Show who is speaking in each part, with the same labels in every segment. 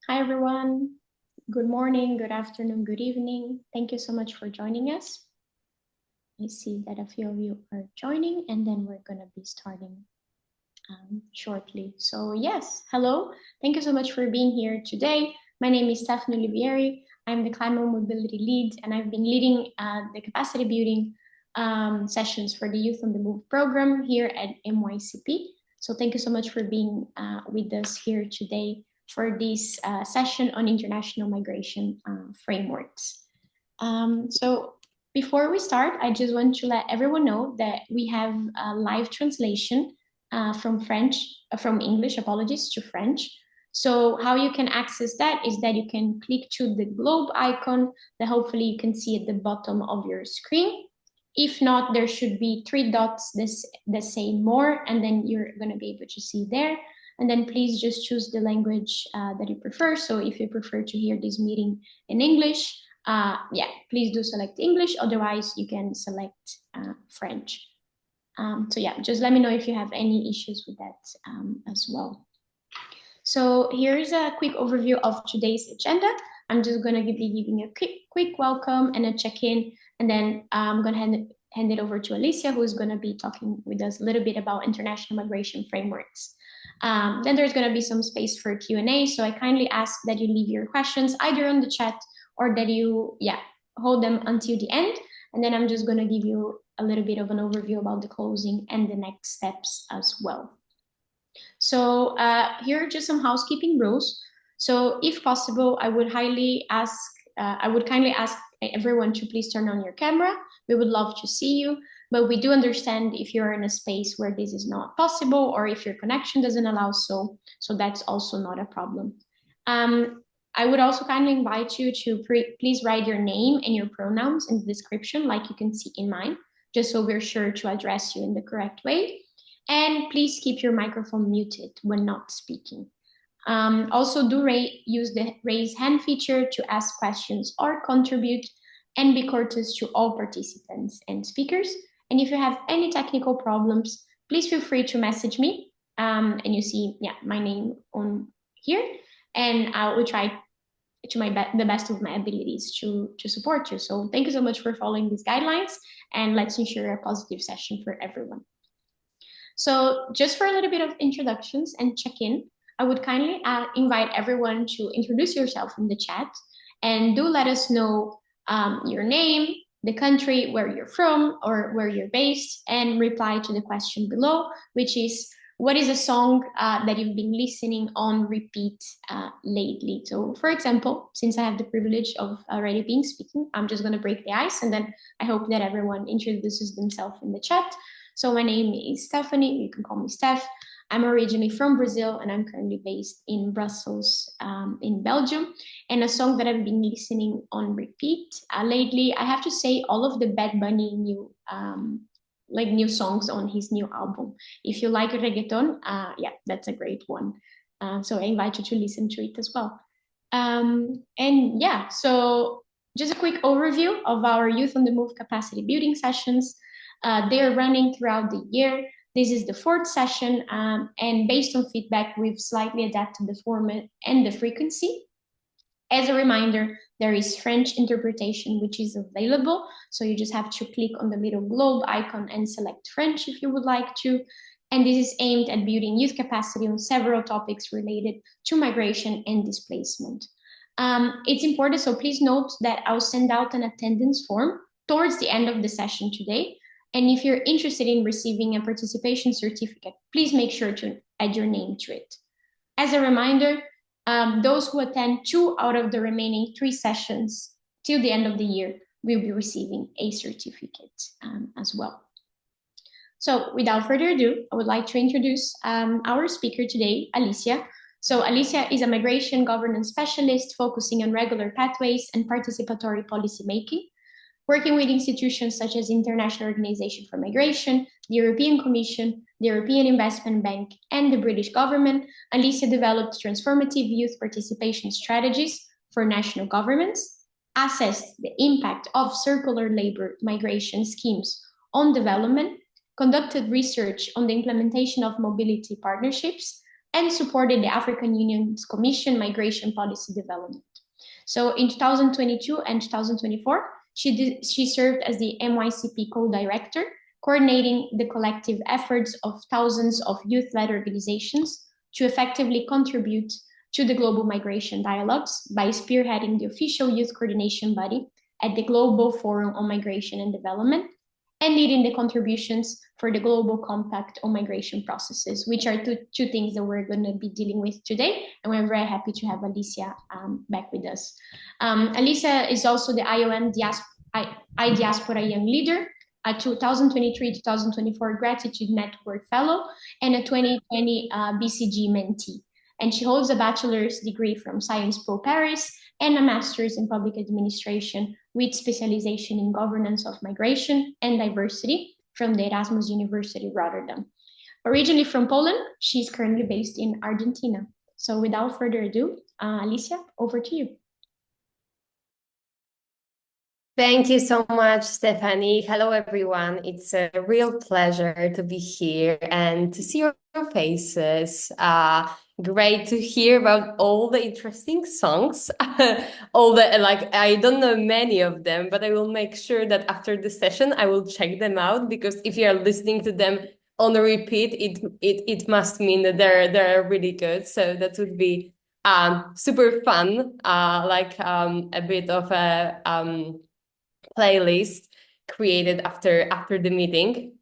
Speaker 1: Hi, everyone. Good morning, good afternoon, good evening. Thank you so much for joining us. I see that a few of you are joining, and then we're going to be starting shortly. So yes, hello. Thank you so much for being here today. My name is Stephanie Olivieri. I'm the Climate Mobility Lead, and I've been leading the capacity building sessions for the Youth on the Move program here at MYCP. So thank you so much for being with us here today for this session on international migration frameworks. So before we start, I just want to let everyone know that we have a live translation from English, apologies, to French. So how you can access that is that you can click to the globe icon that hopefully you can see at the bottom of your screen. If not, there should be 3 dots that say more, and then you're going to be able to see there. And then please just choose the language that you prefer. So if you prefer to hear this meeting in English, please do select English. Otherwise, you can select French. So yeah, just let me know if you have any issues with that as well. So here's a quick overview of today's agenda. I'm just going to be giving a quick welcome and a check-in, and then I'm going to hand it over to Alicia, who is going to be talking with us a little bit about international migration frameworks. Then there's going to be some space for Q&A, so I kindly ask that you leave your questions either on the chat or that you hold them until the end, and then I'm just going to give you a little bit of an overview about the closing and the next steps as well. So here are just some housekeeping rules. So if possible, I would kindly ask everyone to please turn on your camera. We would love to see you, but we do understand if you're in a space where this is not possible or if your connection doesn't allow so that's also not a problem. I would also kindly invite you to please write your name and your pronouns in the description, like you can see in mine, just so we're sure to address you in the correct way. And please keep your microphone muted when not speaking. Also, do use the raise hand feature to ask questions or contribute, and be courteous to all participants and speakers. And if you have any technical problems, please feel free to message me. And you see, my name on here, and I will try to the best of my abilities to support you. So thank you so much for following these guidelines, and let's ensure a positive session for everyone. So just for a little bit of introductions and check-in, I would kindly invite everyone to introduce yourself in the chat, and do let us know your name, the country where you're from or where you're based, and reply to the question below, which is, what is a song that you've been listening on repeat lately? So for example, since I have the privilege of already being speaking, I'm just gonna break the ice, and then I hope that everyone introduces themselves in the chat. So my name is Stephanie, you can call me Steph. I'm originally from Brazil, and I'm currently based in Brussels, in Belgium. And a song that I've been listening on repeat lately, I have to say, all of the Bad Bunny new songs on his new album. If you like reggaeton, that's a great one. So I invite you to listen to it as well. So just a quick overview of our Youth on the Move capacity building sessions. They are running throughout the year. This is the 4th session, and based on feedback, we've slightly adapted the format and the frequency. As a reminder, there is French interpretation, which is available. So you just have to click on the little globe icon and select French if you would like to. And this is aimed at building youth capacity on several topics related to migration and displacement. It's important, so please note that I'll send out an attendance form towards the end of the session today. And if you're interested in receiving a participation certificate, please make sure to add your name to it. As a reminder, those who attend 2 out of the remaining 3 sessions till the end of the year will be receiving a certificate as well. So without further ado, I would like to introduce our speaker today, Alicia. So Alicia is a migration governance specialist focusing on regular pathways and participatory policy making. Working with institutions such as International Organization for Migration, the European Commission, the European Investment Bank, and the British government, Alicia developed transformative youth participation strategies for national governments, assessed the impact of circular labor migration schemes on development, conducted research on the implementation of mobility partnerships, and supported the African Union's Commission Migration Policy Development. So in 2022 and 2024, she served as the MYCP co-director, coordinating the collective efforts of thousands of youth-led organizations to effectively contribute to the global migration dialogues by spearheading the official youth coordination body at the Global Forum on Migration and Development, and leading the contributions for the Global Compact on Migration Processes, which are two things that we're going to be dealing with today. And we're very happy to have Alicia back with us. Alicia is also the IOM Diaspora Young Leader, a 2023-2024 Gratitude Network Fellow, and a 2020 BCG mentee. And she holds a bachelor's degree from Sciences Po Paris and a master's in public administration with specialization in governance of migration and diversity from the Erasmus University Rotterdam. Originally from Poland, she's currently based in Argentina. So without further ado, Alicia, over to you.
Speaker 2: Thank you so much, Stephanie. Hello, everyone. It's a real pleasure to be here and to see your faces. Great to hear about all the interesting songs. I don't know many of them, but I will make sure that after the session, I will check them out, because if you are listening to them on a repeat, it must mean that they're really good. So that would be super fun, a bit of a playlist created after the meeting.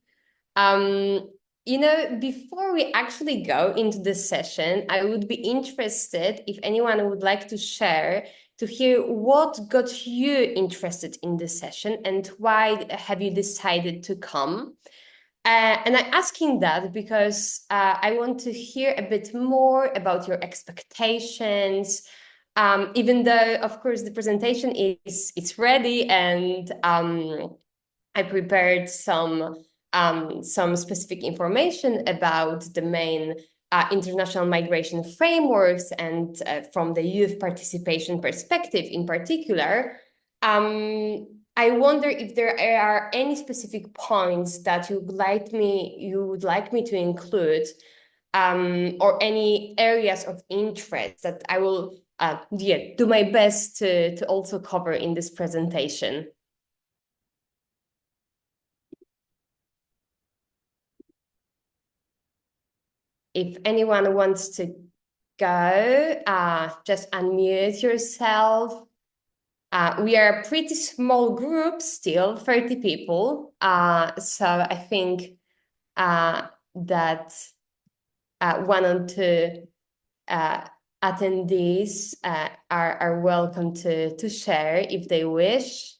Speaker 2: Before we actually go into the session, I would be interested if anyone would like to share, to hear what got you interested in this session and why have you decided to come. And I'm asking that because I want to hear a bit more about your expectations, even though, of course, the presentation is ready, and I prepared some specific information about the main international migration frameworks and from the youth participation perspective in particular. I wonder if there are any specific points that you would like me to include, or any areas of interest that I will do my best to also cover in this presentation. If anyone wants to go, just unmute yourself. We are a pretty small group still, 30 people. So I think that one or two attendees are welcome to share if they wish.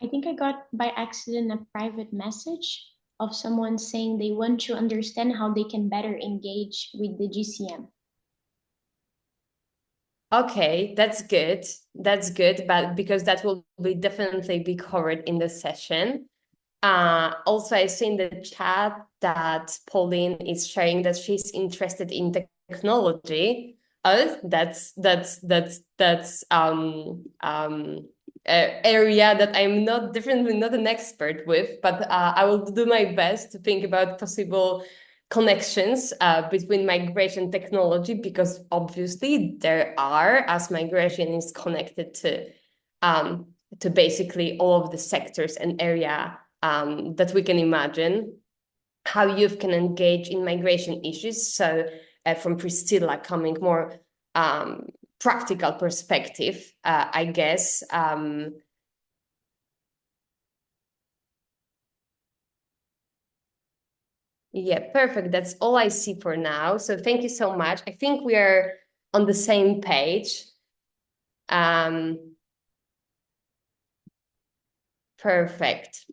Speaker 1: I think I got by accident a private message of someone saying they want to understand how they can better engage with the GCM.
Speaker 2: Okay, that's good. That's good, but because that will definitely be covered in the session. Also, I see in the chat that Pauline is sharing that she's interested in technology. Oh, that's area that I'm definitely not an expert with, but I will do my best to think about possible connections between migration technology, because obviously there are, as migration is connected to basically all of the sectors and area that we can imagine, how youth can engage in migration issues. So from Priscilla coming more practical perspective, I guess. Yeah, perfect. That's all I see for now. So thank you so much. I think we are on the same page. Perfect.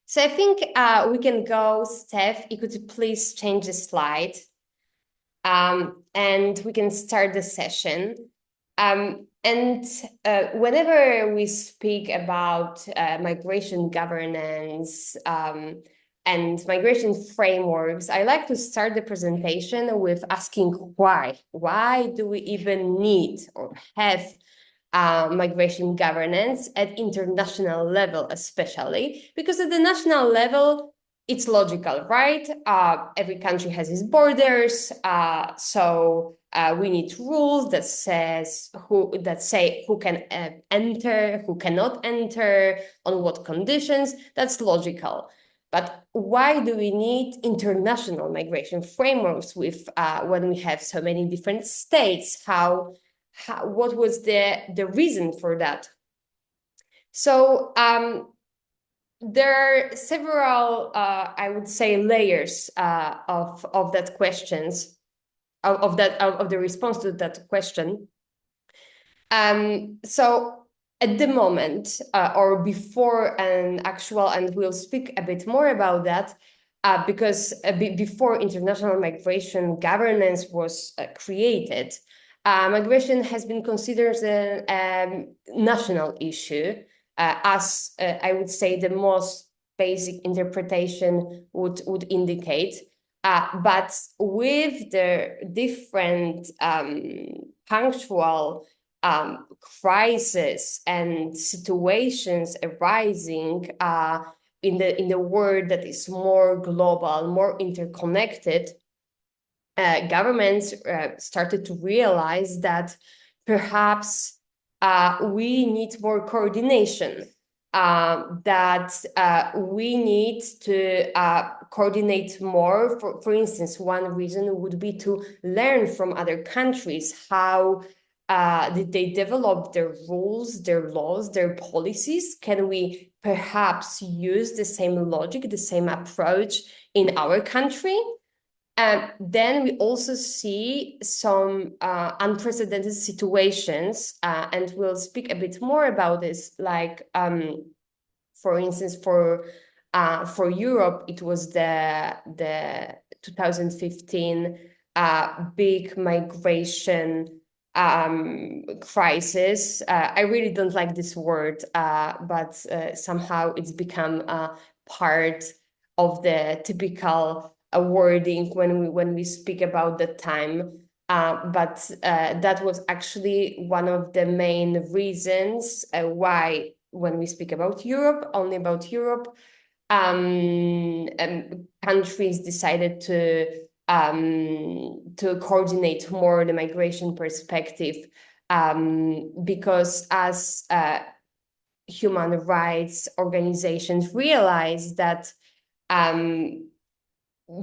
Speaker 2: So I think we can go, Steph, you could please change the slide, and we can start the session. Whenever we speak about migration governance and migration frameworks, I like to start the presentation with asking why. Why do we even need or have migration governance at international level, especially because at the national level, it's logical, right? Every country has its borders, so we need rules that say who can enter, who cannot enter, on what conditions. That's logical. But why do we need international migration frameworks with when we have so many different states? What was the reason for that? So there are several, I would say, layers of that questions, of the response to that question. So at the moment, or before an actual, and we'll speak a bit more about that, because before international migration governance was created, migration has been considered a national issue, as I would say the most basic interpretation would indicate. But with the different punctual crises and situations arising in the world that is more global, more interconnected, governments started to realize that perhaps we need more coordination, that we need to coordinate more. For instance, one reason would be to learn from other countries how did they develop their rules, their laws, their policies. Can we perhaps use the same logic, the same approach in our country? Then we also see some unprecedented situations, and we'll speak a bit more about this. Like, for instance, for Europe, it was the 2015 big migration crisis. I really don't like this word, but somehow it's become part of the typical wording when we speak about the time. But that was actually one of the main reasons why, when we speak about Europe, only about Europe, countries decided to coordinate more the migration perspective, because as human rights organizations realize that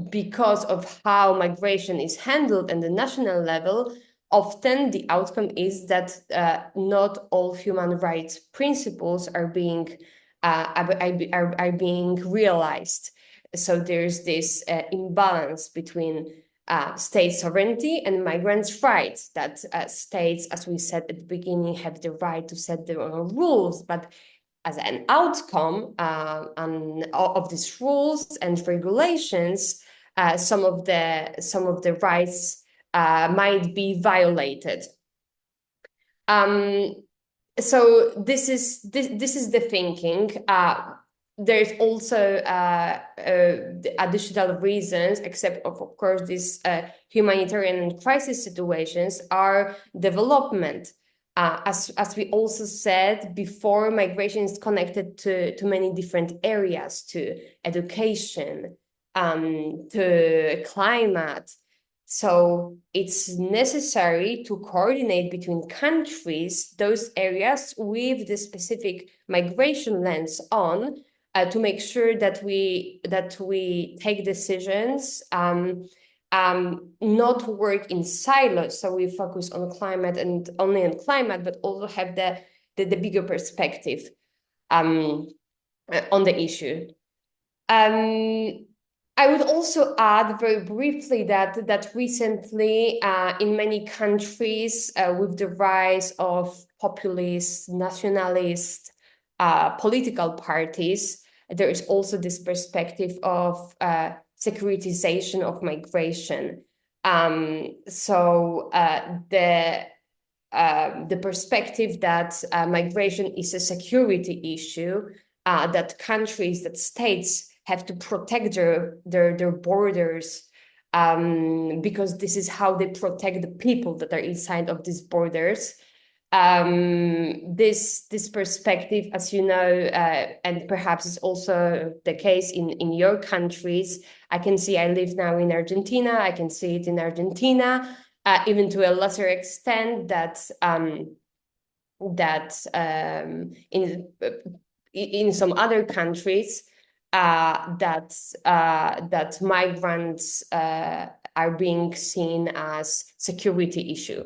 Speaker 2: because of how migration is handled at the national level, often the outcome is that not all human rights principles are being realized. So there's this imbalance between state sovereignty and migrants' rights, that states, as we said at the beginning, have the right to set their own rules, but as an outcome of these rules and regulations, some of the rights might be violated. So this is the thinking. There's also the additional reasons, except of course these humanitarian and crisis situations, are development. As we also said before, migration is connected to many different areas, to education, to climate. So it's necessary to coordinate between countries those areas with the specific migration lens on, to make sure that we take decisions, not work in silos. So we focus on climate and only on climate, but also have the bigger perspective on the issue. I would also add very briefly that recently, in many countries, with the rise of populist, nationalist political parties, there is also this perspective of securitization of migration. So the perspective that migration is a security issue, that countries, that states have to protect their borders, because this is how they protect the people that are inside of these borders. this perspective, as you know, and perhaps it's also the case in your countries. I can see, I live now in Argentina. I can see it in Argentina, even to a lesser extent that in some other countries that migrants are being seen as security issue.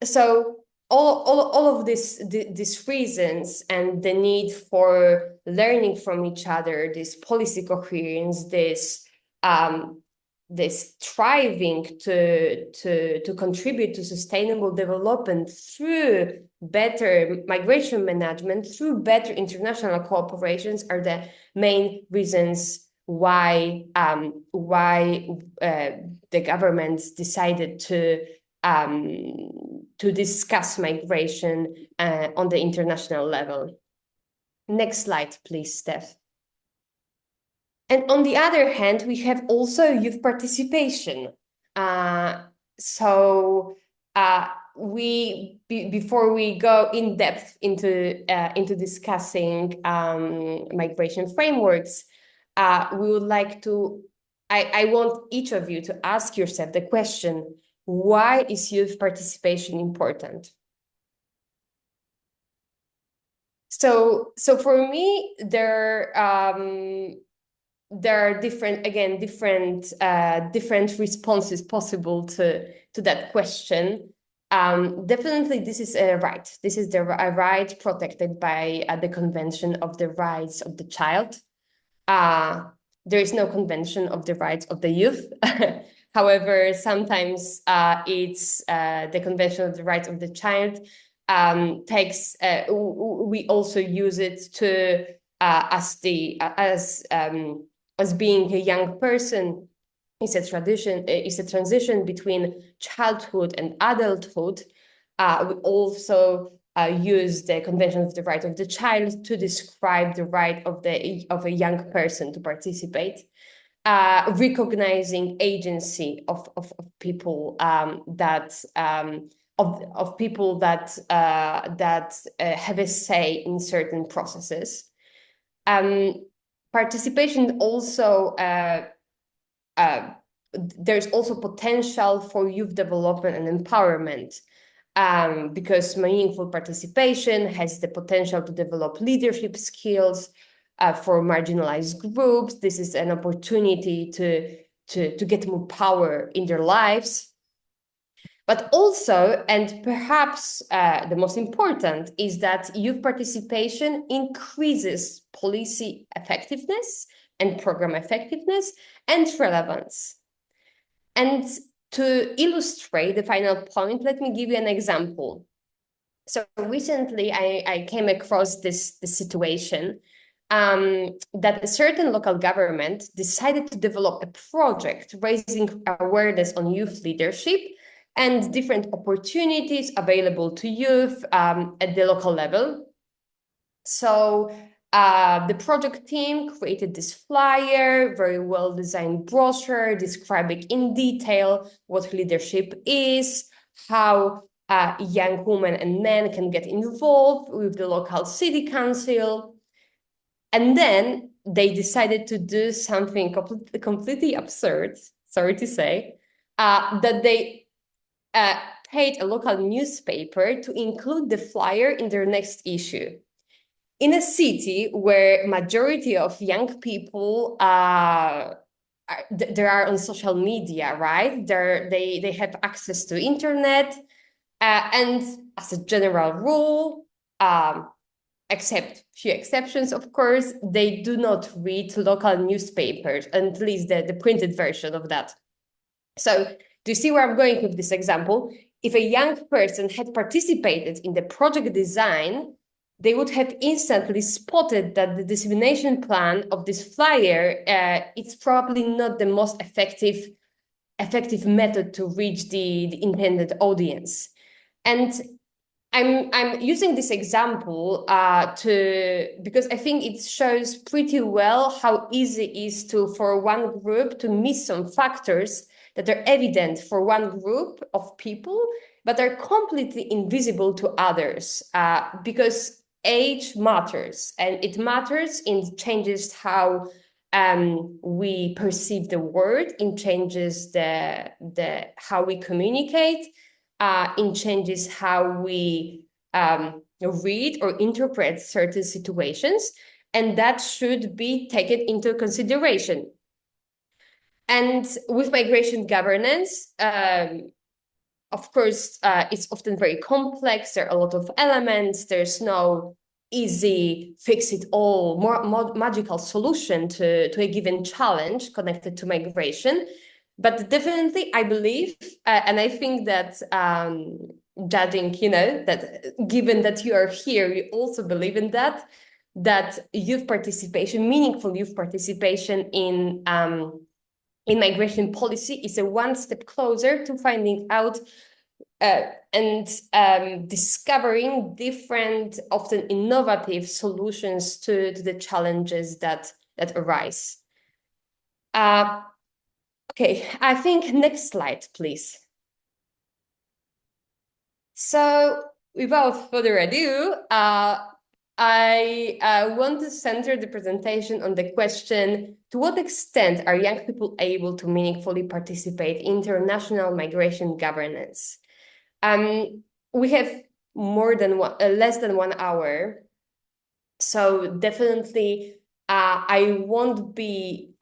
Speaker 2: So all of these reasons and the need for learning from each other, this policy coherence, this striving to contribute to sustainable development through better migration management, through better international cooperations, are the main reasons why the government decided to discuss migration on the international level. Next slide, please, Steph. And on the other hand, we have also youth participation. Before we go in depth into discussing migration frameworks, we would like to. I want each of you to ask yourself the question: why is youth participation important? So for me, there are different responses possible to that question. Definitely, this is a right. This is a right protected by the Convention of the Rights of the Child. There is no Convention of the Rights of the Youth. However, sometimes it's the Convention of the Rights of the Child we also use it to as being a young person is a transition between childhood and adulthood. We also use the Convention of the Right of the Child to describe the right of a young person to participate, recognizing agency of people of people that have a say in certain processes. Participation also there's also potential for youth development and empowerment, because meaningful participation has the potential to develop leadership skills for marginalized groups. This is an opportunity to get more power in their lives. But also, and perhaps the most important, is that youth participation increases policy effectiveness and program effectiveness and relevance. And to illustrate the final point, let me give you an example. So recently, I came across this situation that a certain local government decided to develop a project raising awareness on youth leadership and different opportunities available to youth at the local level. So the project team created this flyer, very well-designed brochure describing in detail what leadership is, how young women and men can get involved with the local city council. And then they decided to do something completely absurd, sorry to say, that they paid a local newspaper to include the flyer in their next issue. In a city where majority of young people there are on social media, right? They have access to internet, and as a general rule, except few exceptions, of course, they do not read local newspapers, at least the printed version of that. So do you see where I'm going with this example? If a young person had participated in the project design, they would have instantly spotted that the dissemination plan of this flyer it's probably not the most effective method to reach the intended audience. And I'm using this example because I think it shows pretty well how easy it is for one group to miss some factors that are evident for one group of people but are completely invisible to others because age matters, and it matters in changes how we perceive the world, in changes the how we communicate, in changes how we read or interpret certain situations, and that should be taken into consideration. And with migration governance, of course, it's often very complex. There are a lot of elements. There's no easy fix-it-all, more magical solution to a given challenge connected to migration. But definitely, I believe, and I think that judging, that given that you are here, you also believe in that youth participation, meaningful youth participation in migration policy is a one step closer to finding out and discovering different, often innovative solutions to the challenges that arise. Okay, I think next slide, please. So without further ado, I want to center the presentation on the question: to what extent are young people able to meaningfully participate in international migration governance? We have less than 1 hour, so definitely I won't be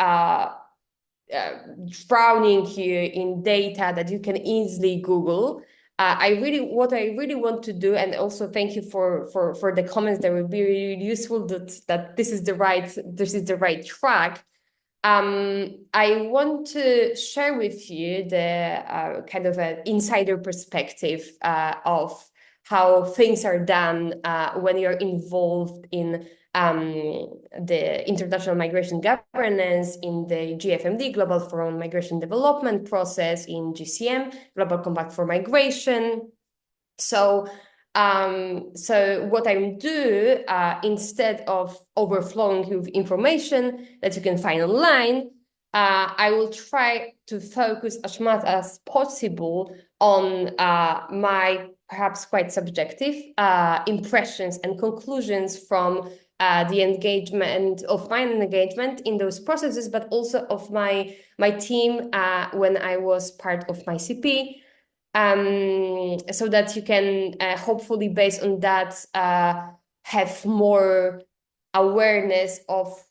Speaker 2: drowning you in data that you can easily Google. What I really want to do, and also thank you for the comments that will be really useful, that this is the right track. I want to share with you the kind of an insider perspective of how things are done when you're involved in the international migration governance, in the GFMD, Global Forum on Migration Development process, in GCM, Global Compact for Migration. So what I do, instead of overflowing you with information that you can find online, I will try to focus as much as possible on my perhaps quite subjective impressions and conclusions from the engagement in those processes, but also of my team when I was part of my CP. So that you can hopefully, based on that, have more awareness of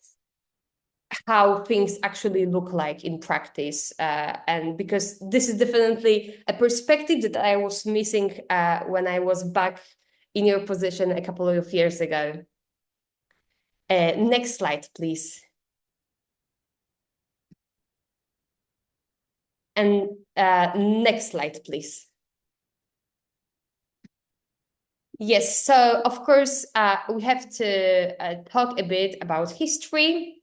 Speaker 2: how things actually look like in practice. And because this is definitely a perspective that I was missing when I was back in your position a couple of years ago. Next slide, please. And next slide, please. Yes, so of course, we have to talk a bit about history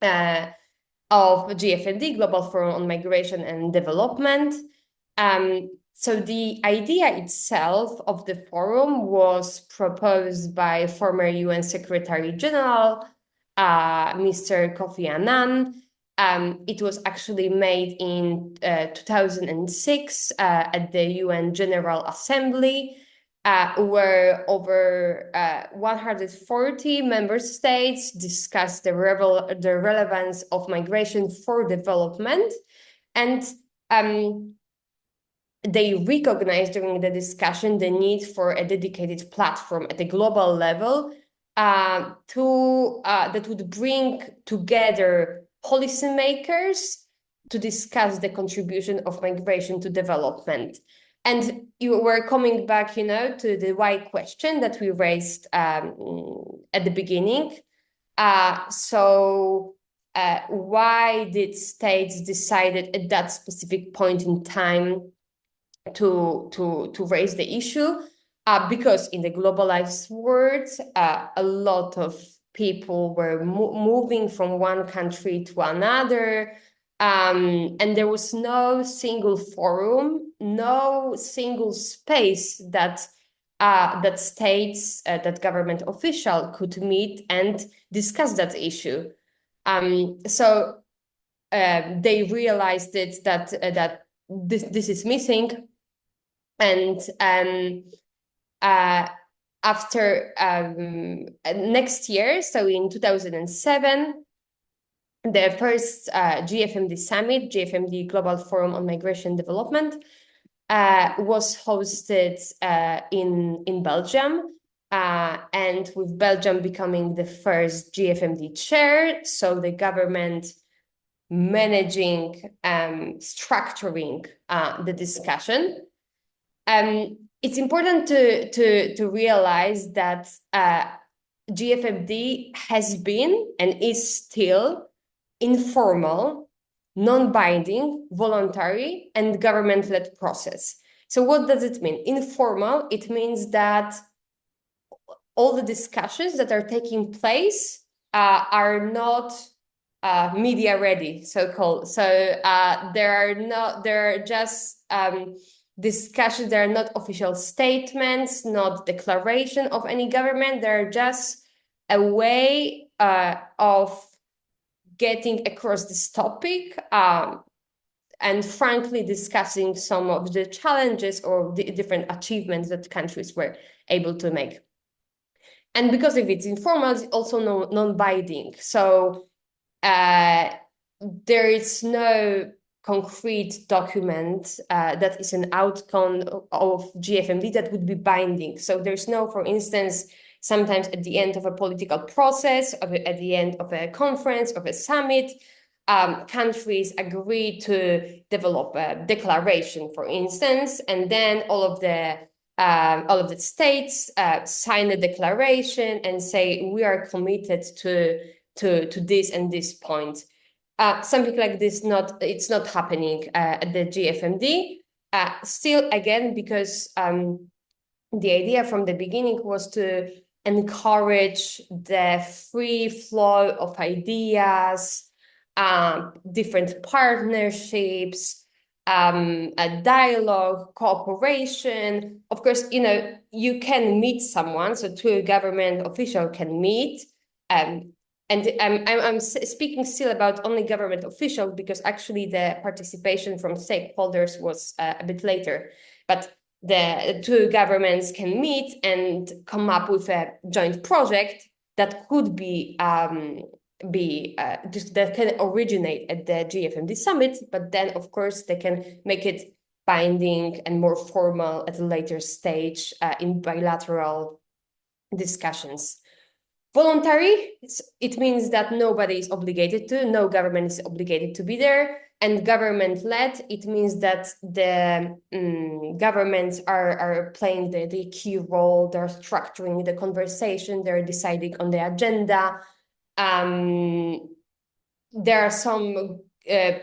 Speaker 2: of GFMD, Global Forum on Migration and Development. So the idea itself of the forum was proposed by former UN Secretary General, Mr. Kofi Annan. It was actually made in 2006 at the UN General Assembly, where over 140 member states discussed the relevance of migration for development. And they recognized during the discussion the need for a dedicated platform at a global level that would bring together policymakers to discuss the contribution of migration to development. And you were coming back, to the why question that we raised at the beginning. Why did states decided at that specific point in time to raise the issue? Because in the globalized world, a lot of people were moving from one country to another. And there was no single forum, no single space that states, that government official could meet and discuss that issue. So they realized that this is missing, And after next year, so in 2007, the first GFMD summit, GFMD Global Forum on Migration Development, was hosted in Belgium, and with Belgium becoming the first GFMD chair, so the government managing, structuring the discussion. It's important to realize that GFMD has been and is still informal, non-binding, voluntary, and government-led process. So what does it mean? Informal, it means that all the discussions that are taking place are not media ready, so-called. So there are just discussions. There are not official statements, not declaration of any government. They're just a way of getting across this topic, and frankly discussing some of the challenges or the different achievements that countries were able to make. And because if it's informal, it's also non-binding. So there is no concrete document that is an outcome of GFMD that would be binding. So there's no, for instance, sometimes at the end of a political process, at the end of a conference, of a summit, countries agree to develop a declaration, for instance, and then all of the states sign a declaration and say we are committed to this and this point. Something like this, it's not happening at the GFMD. Still, again, because the idea from the beginning was to encourage the free flow of ideas, different partnerships, a dialogue, cooperation. Of course, you can meet someone, so two government official can meet, and I'm speaking still about only government officials because actually the participation from stakeholders was a bit later. But the two governments can meet and come up with a joint project that could be just that can originate at the GFMD summit, but then of course they can make it binding and more formal at a later stage in bilateral discussions. Voluntary, it means that nobody is obligated to, no government is obligated to be there. And government-led, it means that the governments are playing the key role, they're structuring the conversation, they're deciding on the agenda. There are some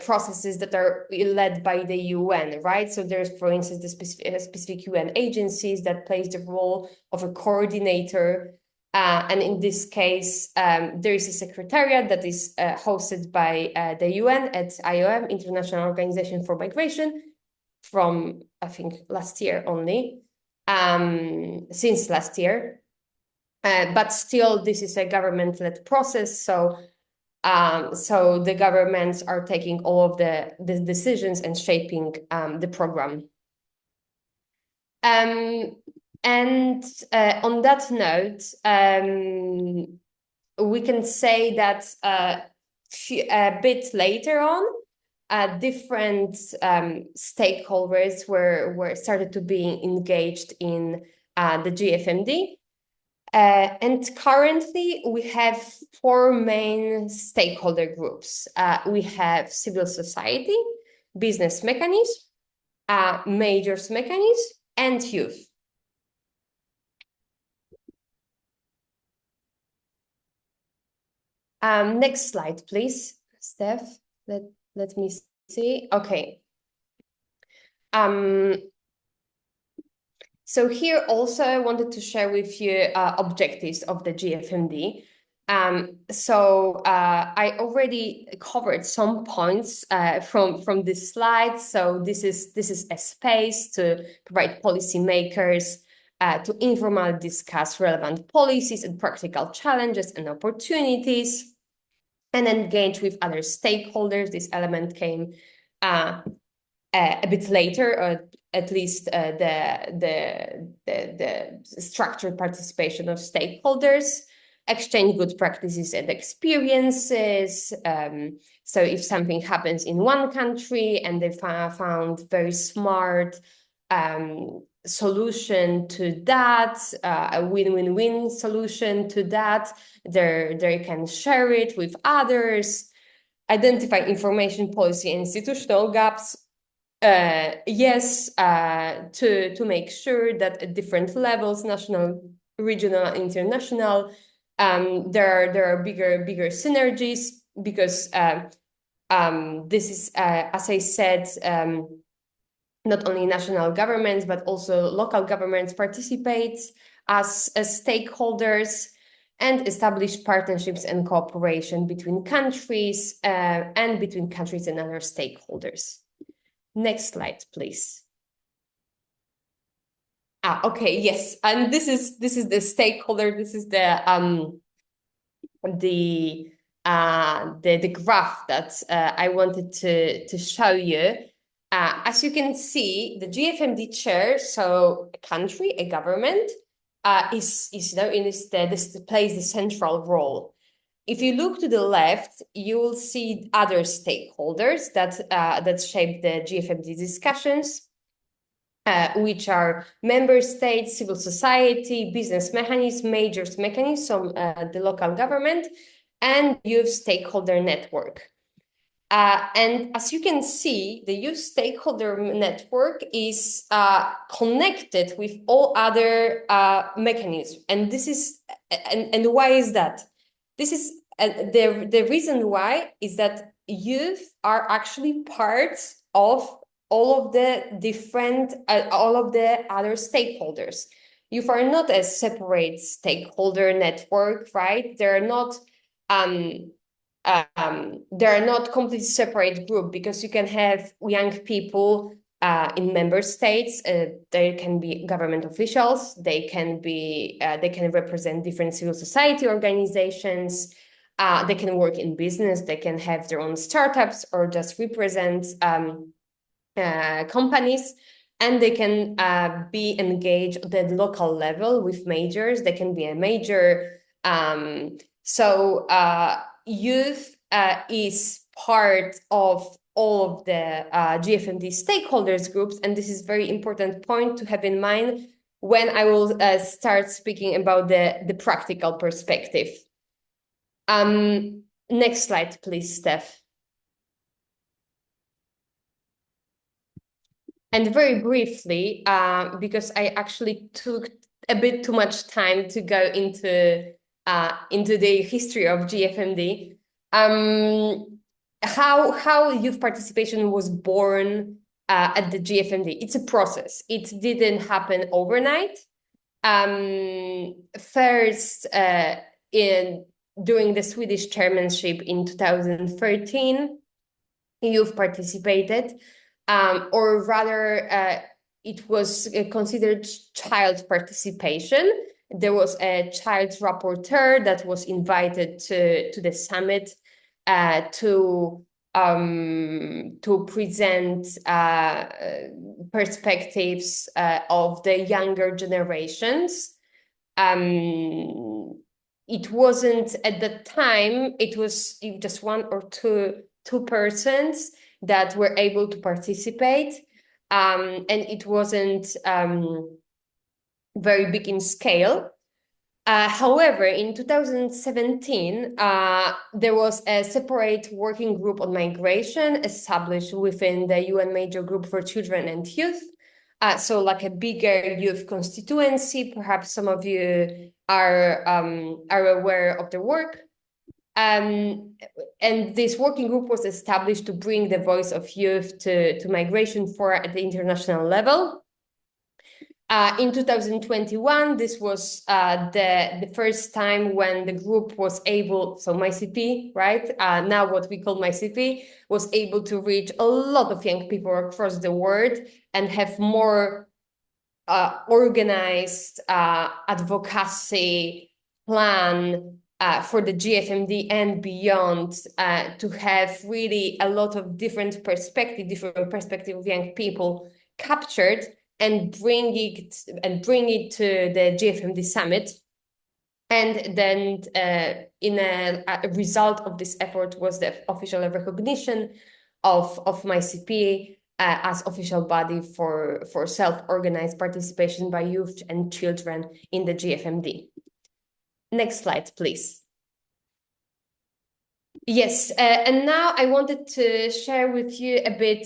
Speaker 2: processes that are led by the UN, right? So there's, for instance, the specific UN agencies that plays the role of a coordinator. And in this case, there is a secretariat that is hosted by the UN at IOM, International Organization for Migration, from, I think, last year only, since last year. But still, this is a government-led process, so the governments are taking all of the decisions and shaping the program. And on that note, we can say that a bit later on, different stakeholders were started to be engaged in the GFMD. And currently, we have four main stakeholder groups. We have civil society, business mechanism, majors mechanism, and youth. Next slide, please, Steph. Let me see. Okay. So here also I wanted to share with you objectives of the GFMD. So I already covered some points from this slide. So this is a space to provide policymakers to informally discuss relevant policies and practical challenges and opportunities, and engage with other stakeholders. This element came a bit later, at least the structured participation of stakeholders, exchange good practices and experiences. So if something happens in one country and they found very smart solution to that, a win-win-win solution to that, they can share it with others, identify information policy and institutional gaps. Yes, to make sure that at different levels, national, regional, international, there are bigger synergies, because this is, as I said, not only national governments but also local governments participate as stakeholders, and establish partnerships and cooperation between countries and between countries and other stakeholders. Next slide, please. Okay, yes, and this is the stakeholder. This is the graph that I wanted to show you. As you can see, the GFMD chair, so a country, a government, is this plays the central role. If you look to the left, you will see other stakeholders that shape the GFMD discussions, which are member states, civil society, business mechanisms, majors mechanisms, the local government, and youth stakeholder network. And as you can see, the youth stakeholder network is connected with all other mechanisms. And this is, and why is that? This is the reason why is that youth are actually part of all of the different, all of the other stakeholders. Youth are not a separate stakeholder network, right? They're not completely separate group, because you can have young people in member states. They can be government officials. They can represent different civil society organizations. They can work in business. They can have their own startups or just represent companies. And they can be engaged at the local level with majors. They can be a major. Youth is part of all of the GFMD stakeholders groups, and this is very important point to have in mind when I will start speaking about the practical perspective. Next slide, please, Steph. And very briefly, because I actually took a bit too much time to go into the history of GFMD, how youth participation was born at the GFMD. It's a process. It didn't happen overnight. First, during the Swedish chairmanship in 2013, youth participated, or rather, it was considered child participation. There was a child rapporteur that was invited to the summit to present perspectives of the younger generations. It wasn't at the time, it was just one or two persons that were able to participate, and it wasn't very big in scale. However, in 2017, there was a separate working group on migration established within the UN Major Group for Children and Youth. So like a bigger youth constituency. Perhaps some of you are aware of the work. And this working group was established to bring the voice of youth to migration for at the international level. In 2021, this was the first time when the group was able, so MyCP, right? Now what we call MyCP, was able to reach a lot of young people across the world and have more organized advocacy plan for the GFMD and beyond, to have really a lot of different perspective of young people captured and bring it to the GFMD summit. And then a result of this effort was the official recognition of my CP as official body for self-organized participation by youth and children in the GFMD. Next slide, please. Yes, and now I wanted to share with you a bit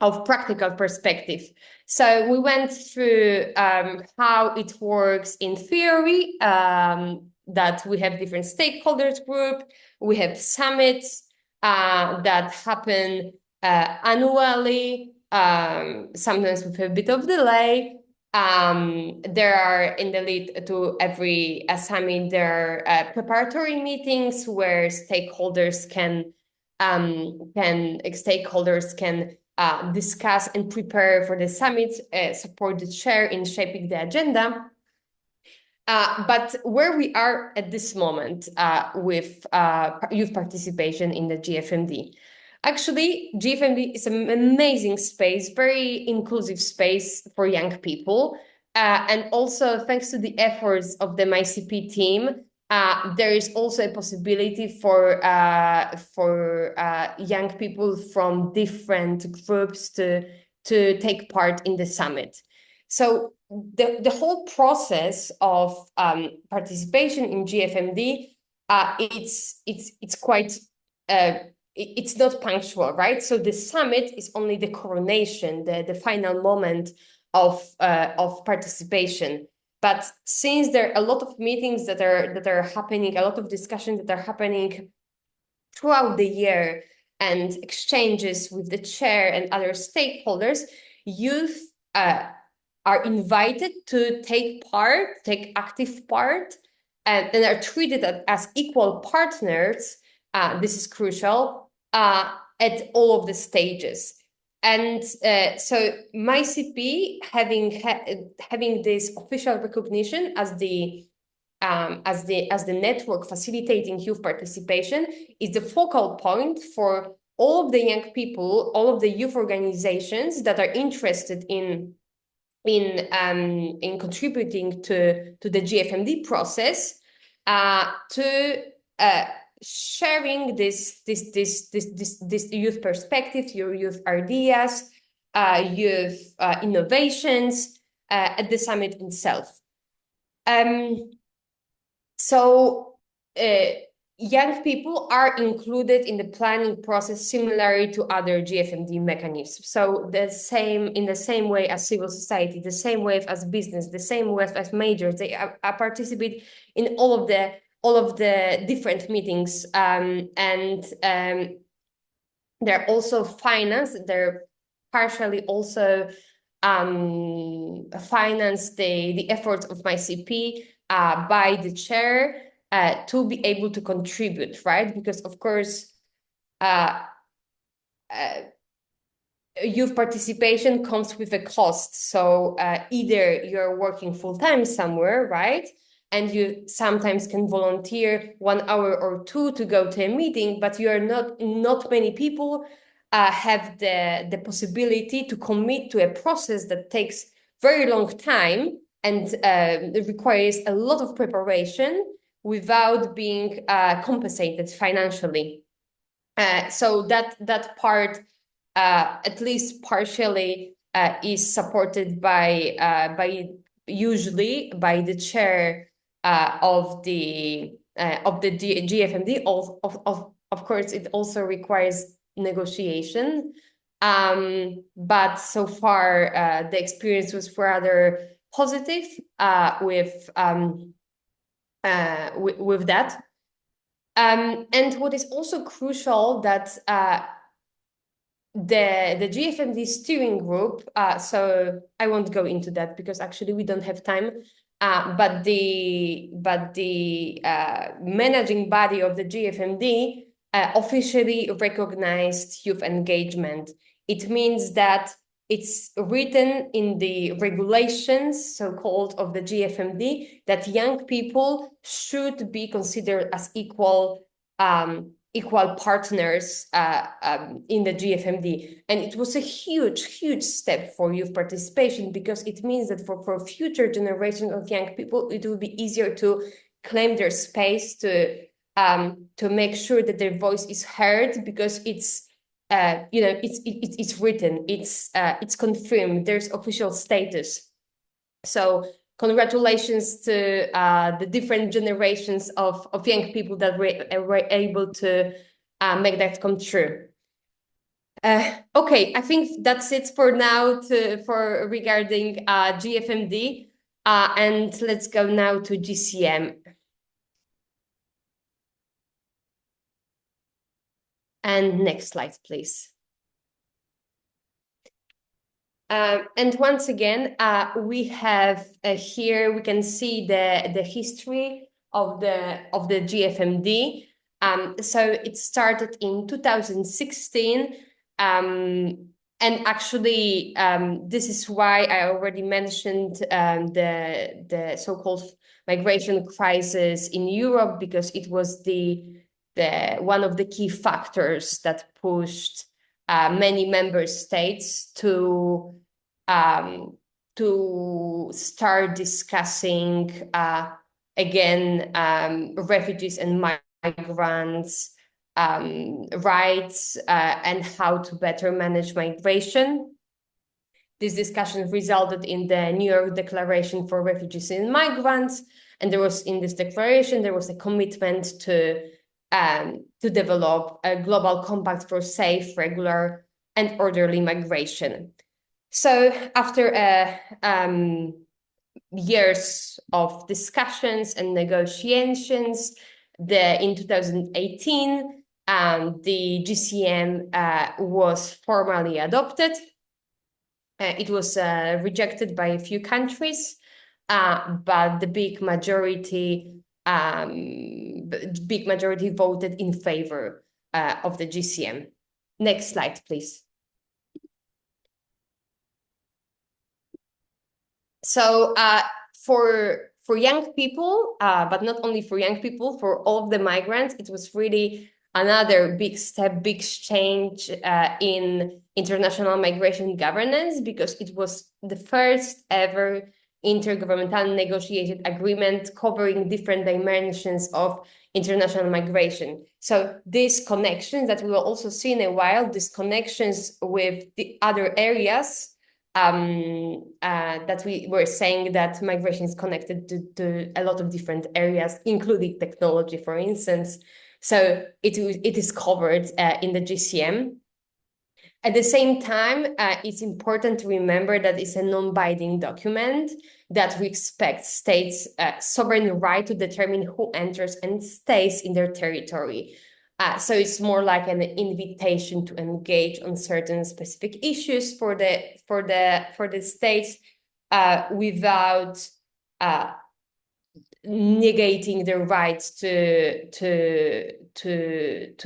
Speaker 2: of practical perspective. So we went through how it works in theory, that we have different stakeholders group, we have summits that happen annually, sometimes with a bit of delay. There are in the lead to every summit, there are preparatory meetings where stakeholders can discuss and prepare for the summit, support the chair in shaping the agenda. But where we are at this moment with youth participation in the GFMD. Actually, GFMD is an amazing space, very inclusive space for young people. And also, thanks to the efforts of the MyCP team, there is also a possibility for young people from different groups to take part in the summit. So the whole process of participation in GFMD, it's quite it's not punctual, right? So the summit is only the coronation, the final moment of participation. But since there are a lot of meetings that are happening, a lot of discussions that are happening throughout the year, and exchanges with the chair and other stakeholders, youth are invited to take active part, and are treated as equal partners. This is crucial at all of the stages. And so MyCP having this official recognition as the network facilitating youth participation is the focal point for all of the young people, all of the youth organizations that are interested in contributing to the GFMD process, to sharing this youth perspective, your youth ideas, youth innovations at the summit itself. So young people are included in the planning process similarly to other GFMD mechanisms. So in the same way as civil society, the same way as business, the same way as majors, they participate in all of the different meetings, and they're also financed. They're partially also finance the efforts of MyCP by the chair to be able to contribute, right? Because of course, youth participation comes with a cost. So either you're working full-time somewhere, right? And you sometimes can volunteer 1 hour or 2 to go to a meeting, but you are not many people have the possibility to commit to a process that takes very long time and it requires a lot of preparation without being compensated financially. So that part, at least partially, is supported usually by the chair of the GFMD. Of course, it also requires negotiation, but so far the experience was rather positive with that. And what is also crucial that the GFMD steering group, so I won't go into that because actually we don't have time, but the managing body of the GFMD officially recognized youth engagement. It means that it's written in the regulations, so-called, of the GFMD, that young people should be considered as equal equal partners in the GFMD. And it was a huge step for youth participation, because it means that for future generations of young people, it will be easier to claim their space, to make sure that their voice is heard, because it's it's written, it's confirmed, there's official status. So congratulations to the different generations of young people that were able to make that come true. Okay, I think that's it for now for regarding GFMD, and let's go now to GCM. And next slide, please. And once again, we have here, we can see the history of the GFMD. So it started in 2016. And actually, this is why I already mentioned the so-called migration crisis in Europe, because it was the one of the key factors that pushed many member states to start discussing again refugees and migrants rights and how to better manage migration. This discussion resulted in the New York Declaration for Refugees and Migrants, and in this declaration there was a commitment to develop a global compact for safe, regular, and orderly migration. So after years of discussions and negotiations, in 2018, the GCM was formally adopted. It was rejected by a few countries, but the big majority voted in favor of the GCM. Next slide, please. So for young people, but not only for young people, for all of the migrants, it was really another big step, big change in international migration governance, because it was the first ever intergovernmental negotiated agreement covering different dimensions of international migration. So these connections that we will also see in a while, these connections with the other areas, that we were saying that migration is connected to a lot of different areas, including technology, for instance. So it is covered in the GCM. At the same time, it's important to remember that it's a non-binding document, that we expect states' sovereign right to determine who enters and stays in their territory. So it's more like an invitation to engage on certain specific issues for the states without negating their rights to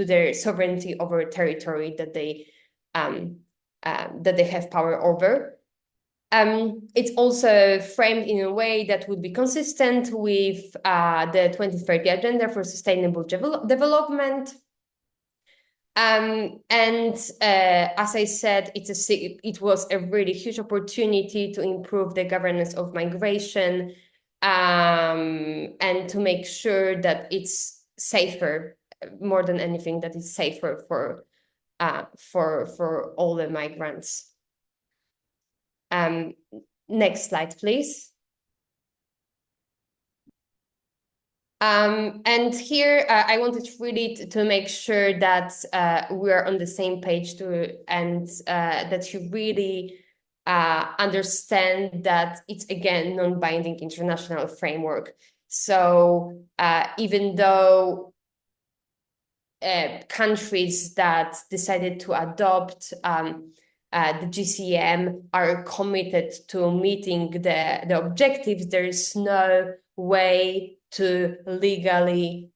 Speaker 2: their sovereignty over territory that they have power over. It's also framed in a way that would be consistent with the 2030 Agenda for Sustainable Development. And as I said, it was a really huge opportunity to improve the governance of migration, and to make sure that it's safer, more than anything, that it's safer for all the migrants. Next slide, please. And here I wanted really to make sure that we're on the same page and that you really understand that it's, again, non-binding international framework. So even though countries that decided to adopt the GCM are committed to meeting the objectives, there is no way to legally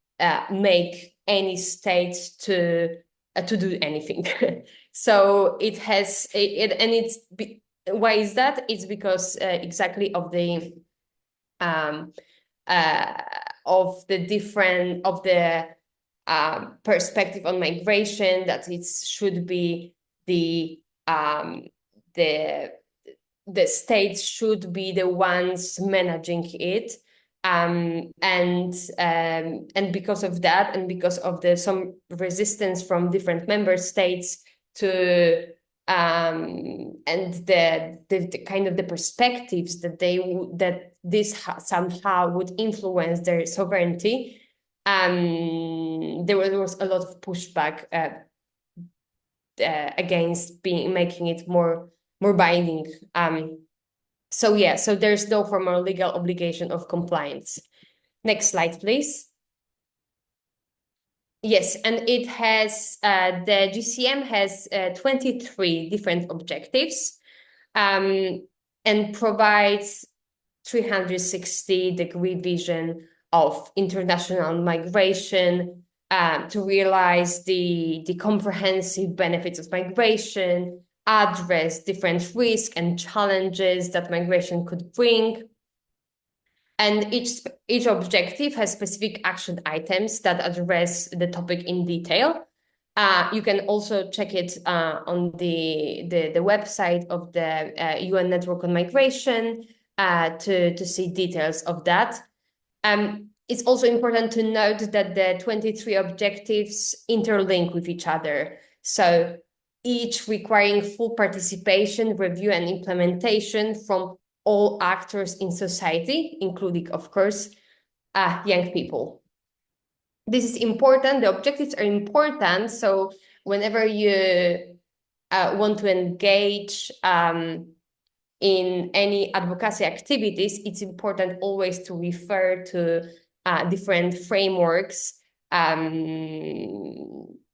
Speaker 2: make any state to do anything. So it has why is that? It's because exactly of the perspective on migration, that it should be the states should be the ones managing it. And because of that, and because of some resistance from different member states to and the kind of the perspectives that this somehow would influence their sovereignty, there was a lot of pushback against making it more binding. So there's no formal legal obligation of compliance. Next slide, please. Yes, and it has the GCM has 23 different objectives, and provides 360-degree vision of international migration, to realize the comprehensive benefits of migration, address different risks and challenges that migration could bring. And each objective has specific action items that address the topic in detail. You can also check it on the website of the UN Network on Migration to see details of that. It's also important to note that the 23 objectives interlink with each other. So each requiring full participation, review, and implementation from all actors in society, including, of course, young people. This is important. The objectives are important. So whenever you want to engage in any advocacy activities, it's important always to refer to different frameworks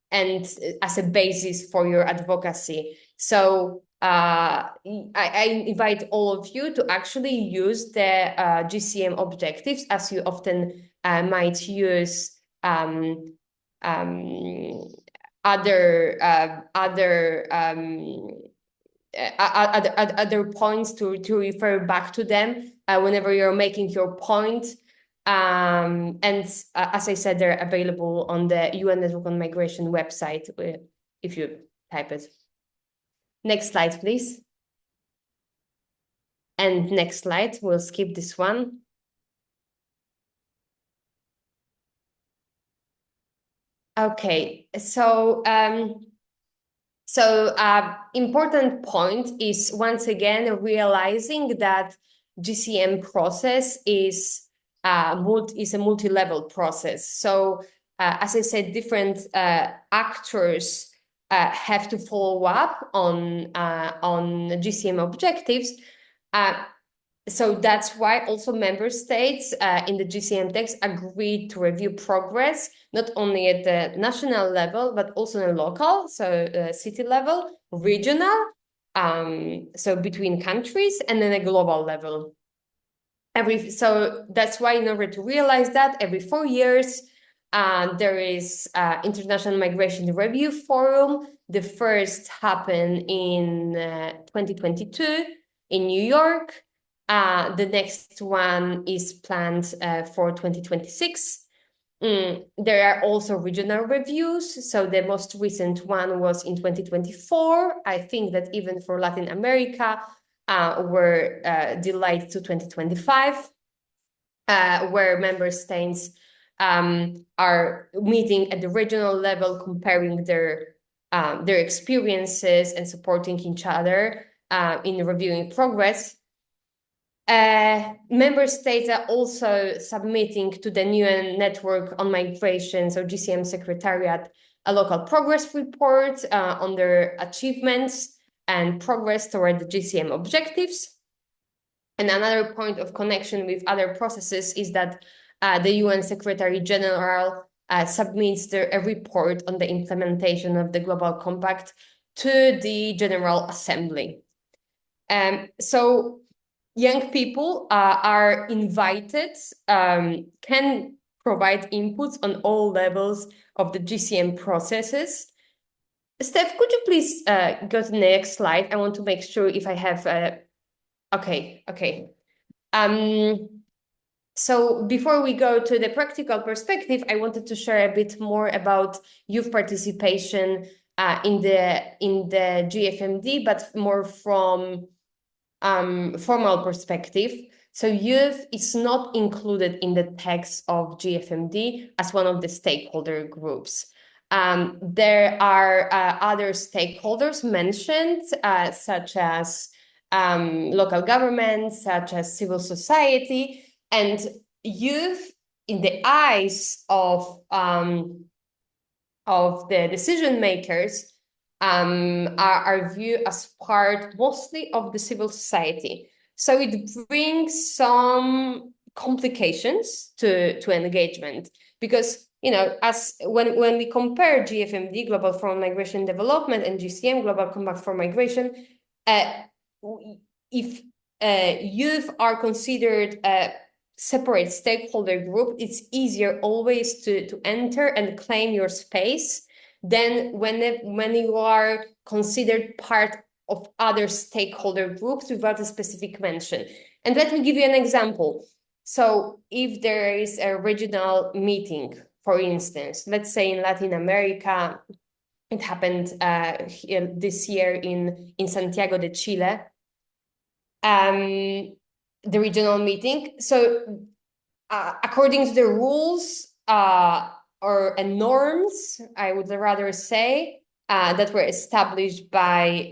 Speaker 2: and as a basis for your advocacy. So I invite all of you to actually use the GCM objectives, as you often might use other points to refer back to them whenever you're making your point. And as I said, they're available on the UN Network on Migration website if you type it. Next slide, please. And next slide, we'll skip this one. Okay, so important point is once again realizing that GCM process is a multi-level process. So as I said, different actors have to follow up on GCM objectives. So that's why also member states in the GCM text agreed to review progress, not only at the national level, but also in local, so city level, regional, so between countries, and then a global level. So that's why in order to realize that, every 4 years, there is International Migration Review Forum. The first happened in 2022 in New York. The next one is planned for 2026. There are also regional reviews. So the most recent one was in 2024. I think that even for Latin America, were delayed to 2025, where member states are meeting at the regional level, comparing their experiences and supporting each other in reviewing progress. Member states are also submitting to the UN Network on Migration, so GCM Secretariat, a local progress report on their achievements and progress toward the GCM objectives. And another point of connection with other processes is that the UN Secretary General submits a report on the implementation of the Global Compact to the General Assembly. So young people are invited, can provide inputs on all levels of the GCM processes. Steph, could you please go to the next slide? I want to make sure if I have... Okay. So before we go to the practical perspective, I wanted to share a bit more about youth participation in the GFMD, but more from formal perspective. So youth is not included in the text of GFMD as one of the stakeholder groups. There are other stakeholders mentioned, such as local governments, such as civil society, and youth in the eyes of the decision makers are viewed as part mostly of the civil society. So it brings some complications to engagement because, you know, as when we compare GFMD, Global Foreign Migration Development, and GCM, Global Compact for Migration, if youth are considered a separate stakeholder group, it's easier always to enter and claim your space than when you are considered part of other stakeholder groups without a specific mention. And let me give you an example. So if there is a regional meeting, for instance, let's say in Latin America, it happened this year in Santiago de Chile, the regional meeting. So according to the rules and norms, I would rather say, that were established by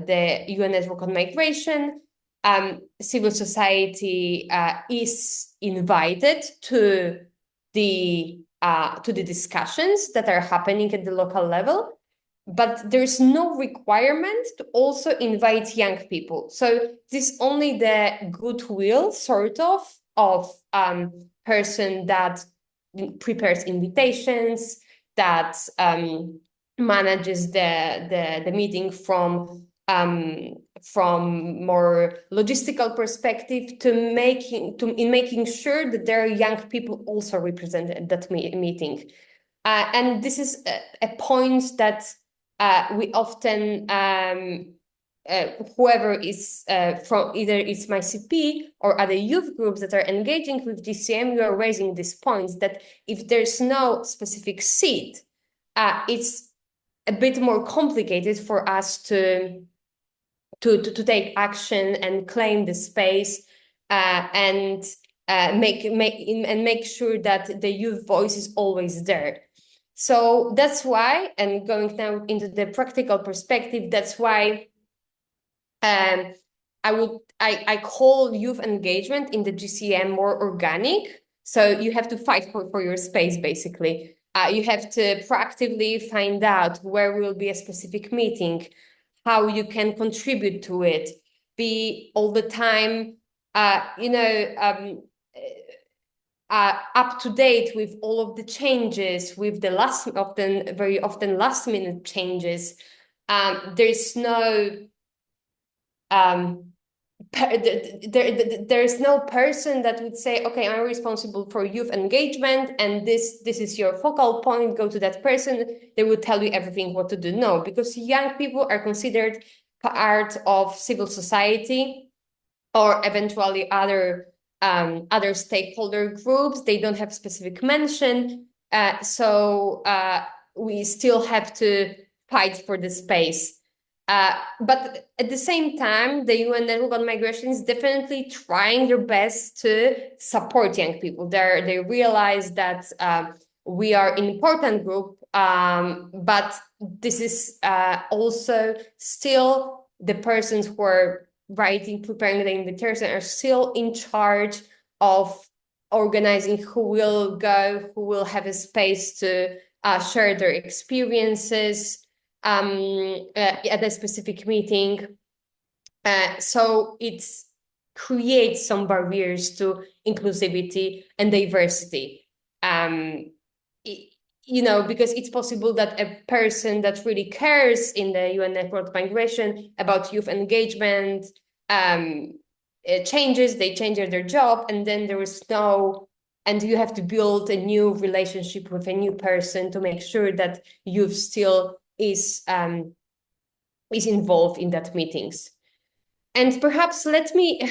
Speaker 2: the UN Network on Migration, civil society is invited to the discussions that are happening at the local level, but there's no requirement to also invite young people. So this is only the goodwill sort of person that prepares invitations, that manages the meeting from more logistical perspective in making sure that there are young people also represented at that meeting. And this is a point that we often whoever is from either it's my CP or other youth groups that are engaging with GCM, you are raising these points that if there's no specific seat, it's a bit more complicated for us to take action and claim the space and make sure that the youth voice is always there. So that's why, and going now into the practical perspective, that's why I call youth engagement in the GCM more organic. So you have to fight for your space, basically. You have to proactively find out where will be a specific meeting, how you can contribute to it, be all the time, up to date with all of the changes, with the very often last minute changes. There's no there's no person that would say, okay, I'm responsible for youth engagement and this is your focal point, go to that person, they will tell you everything what to do. No, because young people are considered part of civil society or eventually other stakeholder groups. They don't have specific mention, so we still have to fight for the space. But at the same time, the UN Network on Migration is definitely trying their best to support young people. They realize that we are an important group, but this is also still the persons who are preparing the invitation are still in charge of organizing who will go, who will have a space to share their experiences at a specific meeting. So it creates some barriers to inclusivity and diversity. Because it's possible that a person that really cares in the UN Network Migration about youth engagement they change their job, and then there is and you have to build a new relationship with a new person to make sure that youth still is involved in that meetings. And perhaps let me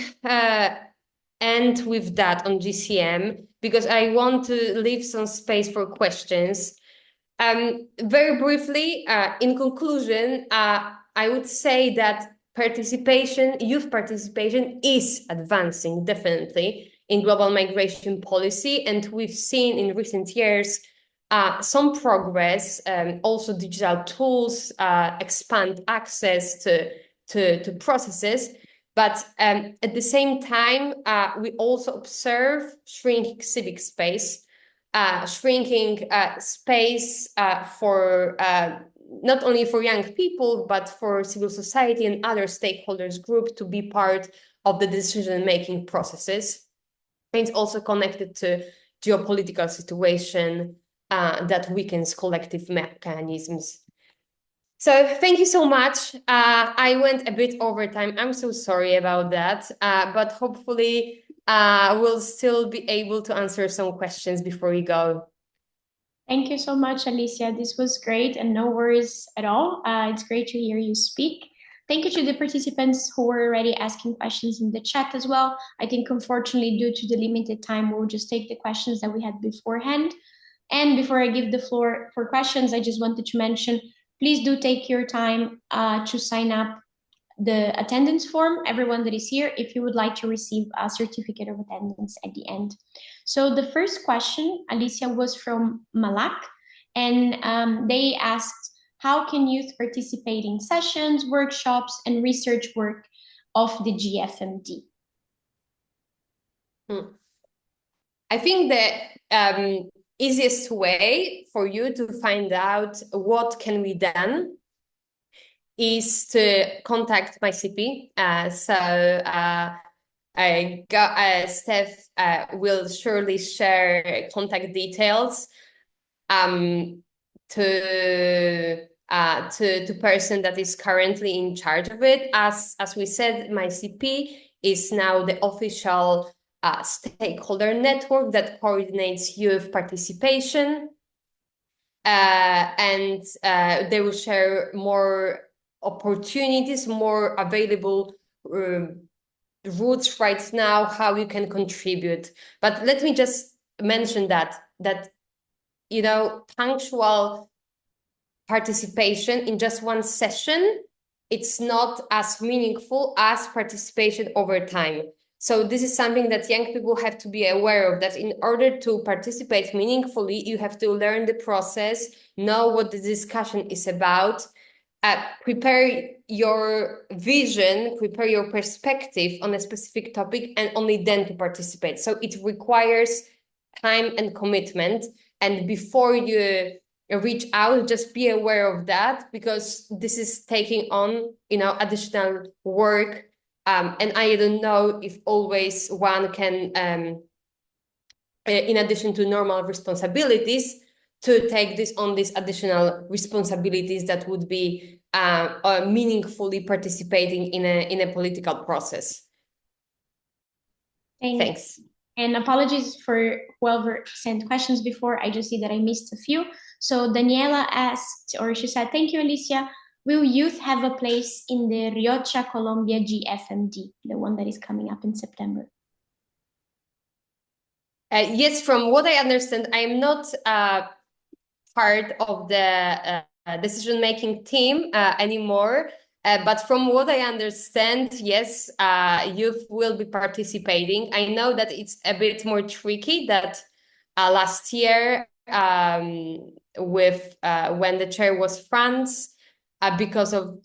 Speaker 2: end with that on GCM because I want to leave some space for questions. Very briefly, in conclusion, I would say that youth participation is advancing definitely in global migration policy. And we've seen in recent years some progress, also digital tools expand access to processes. But at the same time, we also observe shrinking civic space, shrinking space for not only for young people, but for civil society and other stakeholders group to be part of the decision-making processes. And it's also connected to geopolitical situation that weakens collective mechanisms. So thank you so much. I went a bit over time. I'm so sorry about that, but hopefully we'll still be able to answer some questions before we go.
Speaker 1: Thank you so much, Alicia. This was great and no worries at all. It's great to hear you speak. Thank you to the participants who were already asking questions in the chat as well. I think unfortunately, due to the limited time, we'll just take the questions that we had beforehand. And before I give the floor for questions, I just wanted to mention, please do take your time to sign up the attendance form, everyone that is here, if you would like to receive a certificate of attendance at the end. So the first question, Alicia, was from Malak, and they asked, how can youth participate in sessions, workshops, and research work of the GFMD?
Speaker 2: I think the easiest way for you to find out what can be done is to contact my CP. Steph will surely share contact details to person that is currently in charge of it. As we said, my CP is now the official stakeholder network that coordinates youth participation. And they will share more opportunities, more available routes right now, how you can contribute. But let me just mention that punctual participation in just one session, it's not as meaningful as participation over time. So this is something that young people have to be aware of, that in order to participate meaningfully, you have to learn the process, know what the discussion is about, prepare your vision, prepare your perspective on a specific topic, and only then to participate. So it requires time and commitment. And before you reach out, just be aware of that, because this is taking on, additional work. And I don't know if always one can, in addition to normal responsibilities, to take on these additional responsibilities that would be meaningfully participating in a political process. Thanks.
Speaker 1: And apologies for whoever sent questions before. I just see that I missed a few. So Daniela asked, or she said, thank you, Alicia. Will youth have a place in the Rioja, Colombia GFMD, the one that is coming up in September?
Speaker 2: Yes, from what I understand, I am not part of the decision-making team anymore. But from what I understand, yes, youth will be participating. I know that it's a bit more tricky that last year with when the chair was France because of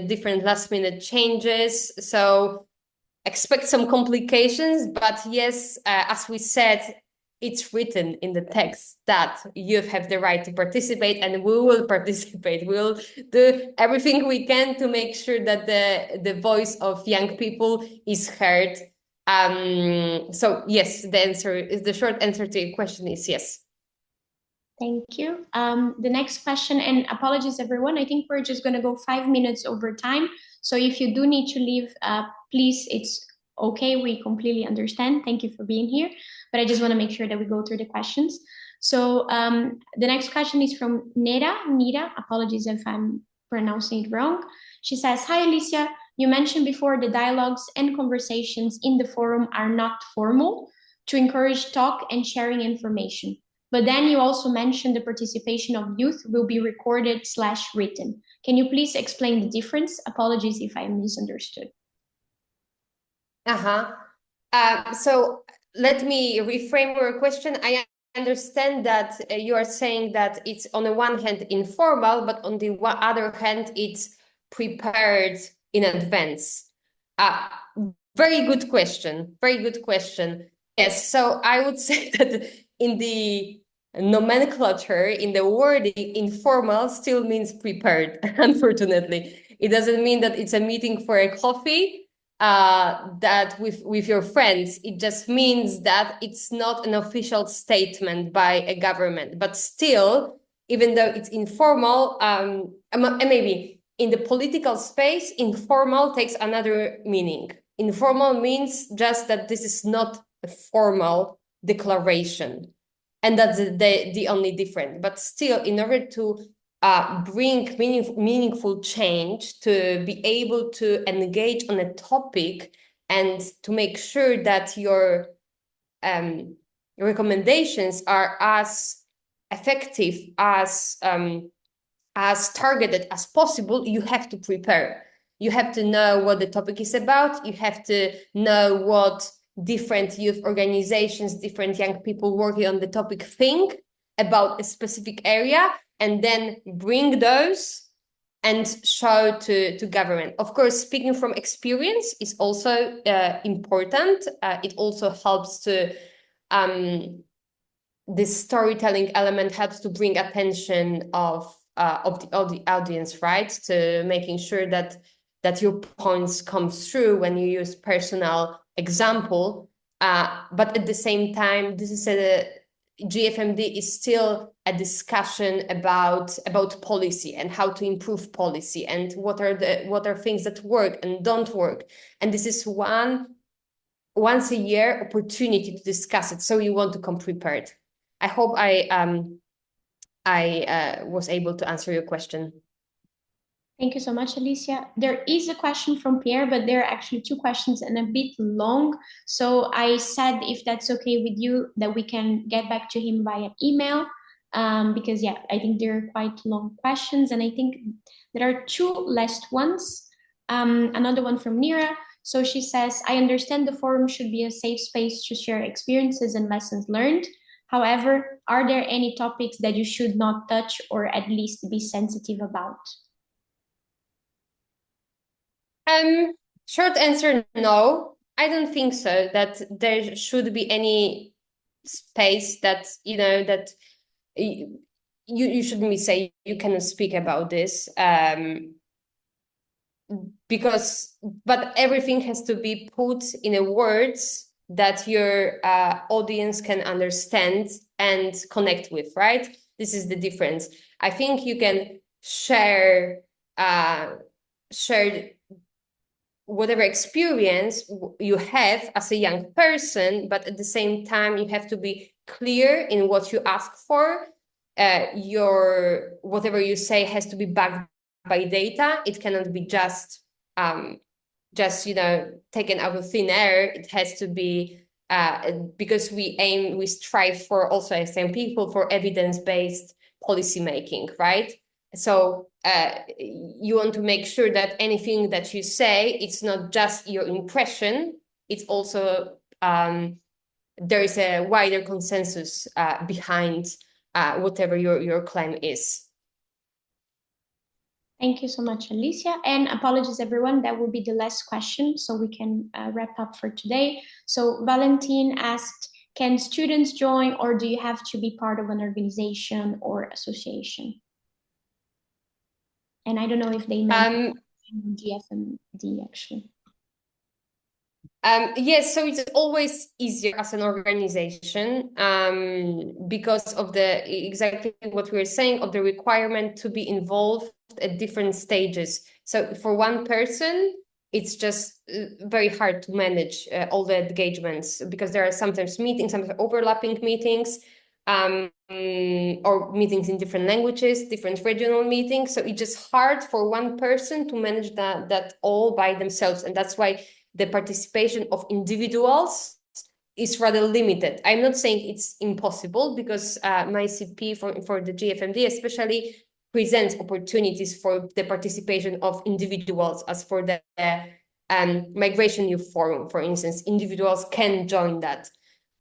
Speaker 2: different last minute changes. So expect some complications, but yes, as we said, it's written in the text that youth have the right to participate, and we will participate. We'll do everything we can to make sure that the voice of young people is heard. So yes, the short answer to your question is yes.
Speaker 1: Thank you. The next question, and apologies everyone, I think we're just going to go 5 minutes over time. So if you do need to leave, please, it's okay. We completely understand. Thank you for being here. But I just want to make sure that we go through the questions. So the next question is from Nira. Apologies if I'm pronouncing it wrong. She says, hi, Alicia. You mentioned before the dialogues and conversations in the forum are not formal to encourage talk and sharing information. But then you also mentioned the participation of youth will be recorded/written. Can you please explain the difference? Apologies if I misunderstood.
Speaker 2: So let me reframe your question. I understand that you are saying that it's on the one hand informal, but on the other hand, it's prepared in advance. Very good question. Very good question. Yes, so I would say that in the nomenclature, in the wording, informal still means prepared, unfortunately. It doesn't mean that it's a meeting for a coffee that with your friends. It just means that it's not an official statement by a government, but still, even though it's informal, and maybe in the political space, informal takes another meaning. Informal means just that this is not a formal declaration, and that's the only difference. But still, in order to bring meaningful change, to be able to engage on a topic and to make sure that your recommendations are as effective, as targeted as possible, you have to prepare. You have to know what the topic is about. You have to know what different youth organizations, different young people working on the topic think about a specific area, and then bring those and show to government. Of course, speaking from experience is also important. It also helps to this storytelling element helps to bring attention of the audience, right? To making sure that your points come through when you use personal example. But at the same time, this is GFMD is still a discussion about policy and how to improve policy and what are things that work and don't work. And this is once a year opportunity to discuss it. So you want to come prepared. I hope I was able to answer your question.
Speaker 1: Thank you so much, Alicia. There is a question from Pierre, but there are actually two questions and a bit long. So I said, if that's okay with you, that we can get back to him via email. Because yeah, I think they're quite long questions. And I think there are two last ones. Another one from Nira. So she says, I understand the forum should be a safe space to share experiences and lessons learned. However, are there any topics that you should not touch or at least be sensitive about?
Speaker 2: Short answer, no. I don't think so, that there should be any space that, that you shouldn't be saying you cannot speak about this. But everything has to be put in a words that your audience can understand and connect with, right? This is the difference. I think you can share whatever experience you have as a young person, but at the same time, you have to be clear in what you ask for. Whatever you say has to be backed by data. It cannot be just taken out of thin air. It has to be because we strive for, also as young people, for evidence-based policy making, right? So you want to make sure that anything that you say, it's not just your impression, it's also there is a wider consensus behind whatever your claim is.
Speaker 1: Thank you so much, Alicia. And apologies, everyone. That will be the last question, so we can wrap up for today. So Valentin asked, can students join, or do you have to be part of an organization or association? And I don't know if they mentioned GFMD, actually.
Speaker 2: Yes, so it's always easier as an organization because of exactly what we were saying, of the requirement to be involved at different stages. So for one person, it's just very hard to manage all the engagements because there are sometimes meetings, sometimes overlapping meetings. or meetings in different languages, different regional meetings. So it's just hard for one person to manage that all by themselves. And that's why the participation of individuals is rather limited. I'm not saying it's impossible, because my CP for the GFMD especially presents opportunities for the participation of individuals. As for the Migration Youth Forum, for instance, individuals can join that.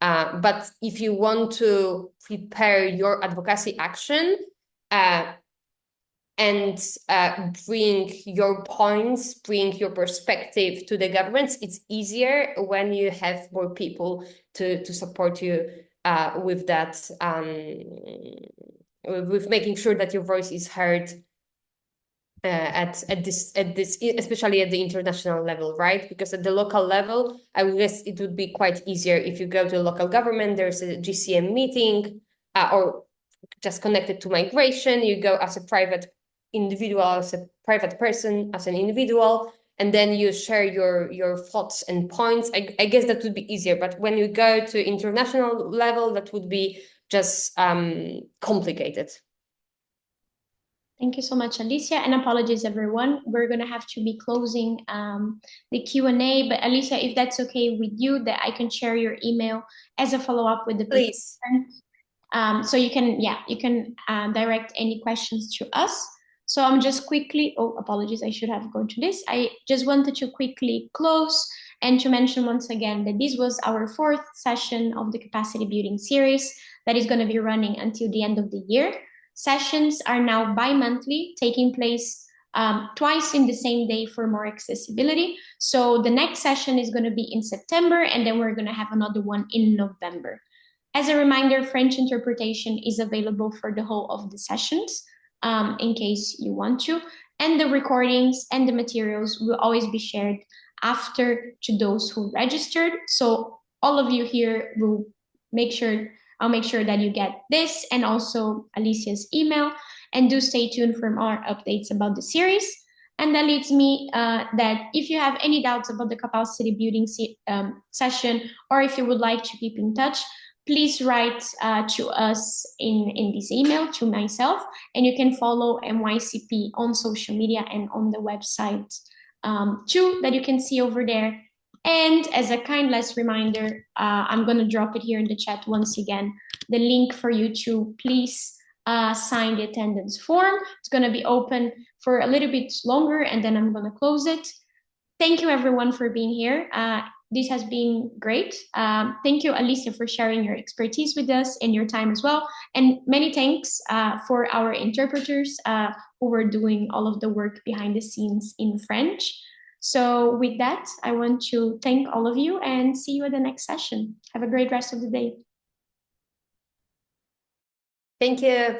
Speaker 2: But if you want to prepare your advocacy action and bring your points, bring your perspective to the governments, it's easier when you have more people to support you with that, with making sure that your voice is heard at this especially at the international level, right? Because at the local level, I would guess it would be quite easier if you go to a local government, there's a GCM meeting, or just connected to migration, you go as a private individual, as a private person, as an individual, and then you share your thoughts and points. I guess that would be easier, but when you go to international level, that would be just complicated.
Speaker 1: Thank you so much, Alicia, and apologies, everyone. We're going to have to be closing the Q&A, but Alicia, if that's okay with you, that I can share your email as a follow-up with the
Speaker 2: Please.
Speaker 1: so you can direct any questions to us. So I'm just quickly, apologies, I should have gone to this. I just wanted to quickly close and to mention once again that this was our 4th session of the capacity building series that is going to be running until the end of the year. Sessions are now bi-monthly, taking place twice in the same day for more accessibility. So the next session is going to be in September, and then we're going to have another one in November. As a reminder, French interpretation is available for the whole of the sessions, in case you want to. And the recordings and the materials will always be shared after to those who registered. So all of you here will I'll make sure that you get this and also Alicia's email, and do stay tuned for more updates about the series. And that leads me that if you have any doubts about the capacity building session, or if you would like to keep in touch, please write to us in this email, to myself, and you can follow MYCP on social media and on the website too, that you can see over there. And as a kind last reminder, I'm going to drop it here in the chat once again, the link for you to please sign the attendance form. It's going to be open for a little bit longer, and then I'm going to close it. Thank you, everyone, for being here. This has been great. Thank you, Alicia, for sharing your expertise with us and your time as well. And many thanks for our interpreters who were doing all of the work behind the scenes in French. So with that, I want to thank all of you and see you at the next session. Have a great rest of the day.
Speaker 2: Thank you.